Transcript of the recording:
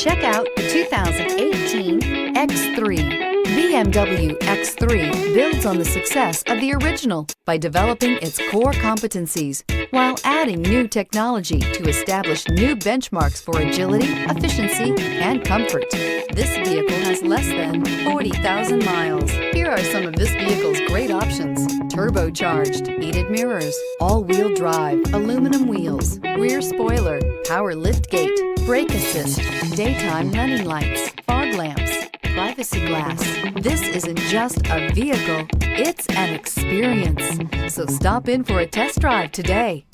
Check out the 2018 X3. BMW X3 builds on the success of the original by developing its core competencies while adding new technology to establish new benchmarks for agility, efficiency, and comfort. This vehicle has less than 40,000 miles. Here are some of this vehicle's great options: turbocharged, heated mirrors, all-wheel drive, aluminum wheels, rear spoiler, power liftgate, brake assist, daytime running lights, fog lamps, privacy glass. This isn't just a vehicle, it's an experience. So stop in for a test drive today.